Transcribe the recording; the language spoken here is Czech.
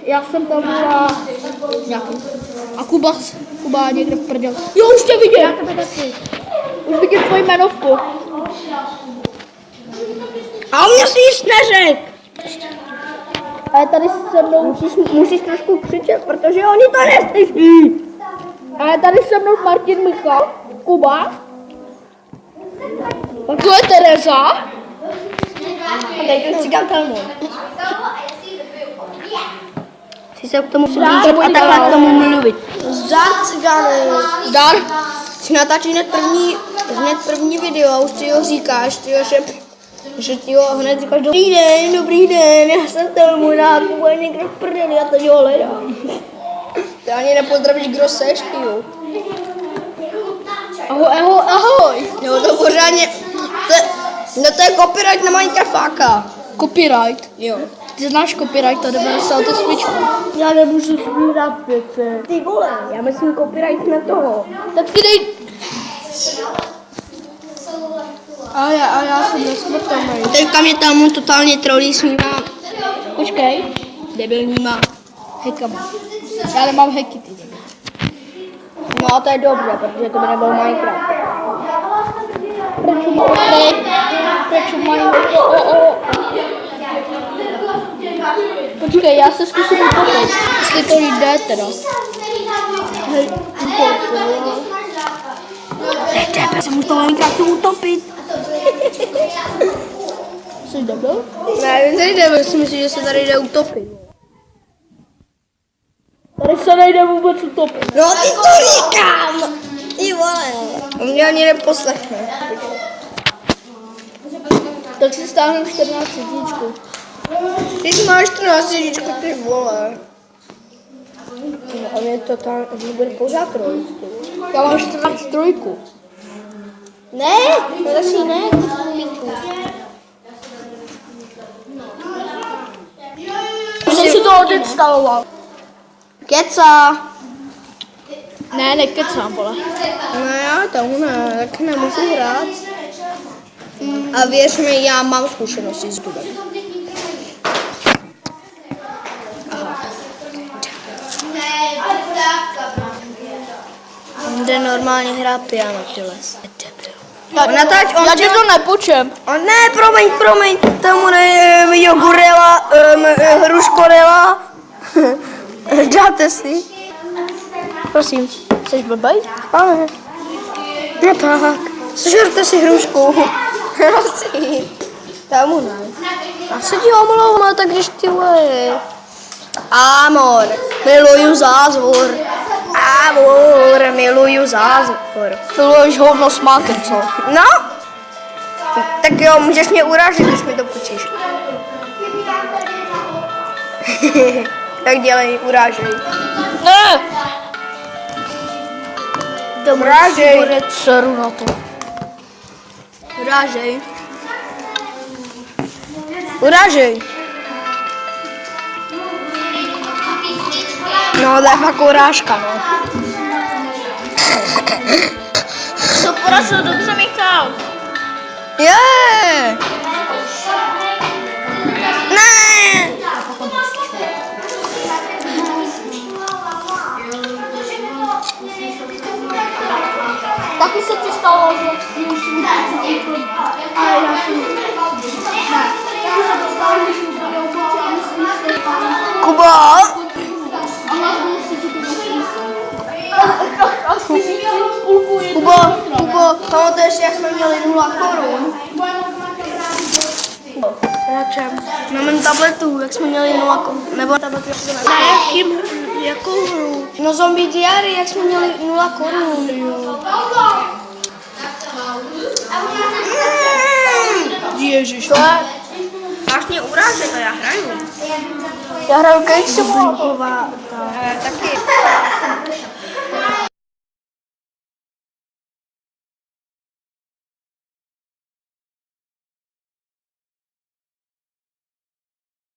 Já jsem tam byla nějaký. A Kuba někde v prdel. Jo, už tě viděl. Já tebe taky. Už vidím tvoji jmenovku. A mě si jíst neřek. Ale tady se mnou Musíš trošku křičet, protože oni to neslyší. Ale tady se mnou Martin Michal, Kuba. A tu je Tereza. A teď tu cigán Telmo. Chci se k tomu přiblížit a takhle k tomu mluvit. Zdar cigány. Zdar. Si natáčí hned první video a už ty ho říkáš, že ty ho hned říkáš dobrý den, já jsem Telmo, na Kuba je někde v prdeli, já tady ho hledám. Ty ani nepozdravíš, kdo seš, ty jo. Ahoj. Jo, to pořádně, to je copyright na Minecraftáka. Copyright. Jo. Ty znáš copyright, to 98. Já nemůžu sbírat věce. Ty vole, já myslím copyright na toho. Tak si dej. A já jsem nesmrtelný. Teďka mě tam totálně trolí svýma Počkej. debilníma. Hekama. Já nemám heky, ty. No a to je dobře, protože to by nebyl Minecraft. Proč mají Počkej, já se zkusím utopit, jestli to jde teda. Hej, Nejde, se můžu to Minecraftu utopit. Jsi debil? Ne, nejde, si myslím, že se tady jde utopit. Tady se nejde vůbec utopit. No ty to říkám! Ty vole. On mě ani neposlechne. Tak si stáhnu 14 jedničku. Ty máš 14 jedničku, ty vole. No, a mě to tam, bude pořád trojit. Já mám 14 trojku. Ne, to asi ne, pinku. Už jsem si to odinstaloval. Keca. Ne, nekecám, vole. No já tomu ne, tak nemůžu hrát. A věř mi, já mám zkušenosti s dubem. On jde normálně hrát piano, ty les. Já tě to nepočem. Ne, promiň, tomu ne, jogurela, hruškorela. Dáte si. Prosím. Jsi blbej? Ale. No tak. Sežerte si hrušku. Prosím. Tomu ne. Já se ti omlouvám, tak když ty vole. Amor, miluju zázvor. Amor, miluju zázvor. Miluješ hovno s mákem, co? No? Tak jo, můžeš mě urážet, když mi to půjčíš. Tak dělej, urážej. Ne! Urážej. Bude dceru na to. Urážej. Urážej. No, to je fakt urážka, no. To porazil dobře, Michal. Je. Ne. Taky se ti stalo, že už jsem ale já jsem... Kuba. Kubo, pamatuješ, jak jsme měli 0 korun? Na čem? Na mém tabletu, jak jsme měli 0 korun. Nebo tabletu, jak jsme měli. Jakou hru? No Zombie Diary, jak jsme měli 0 korun. Ježiš. To je... Máš mě urážet, to já hraju. Já hraju Cake Simulator. Taky.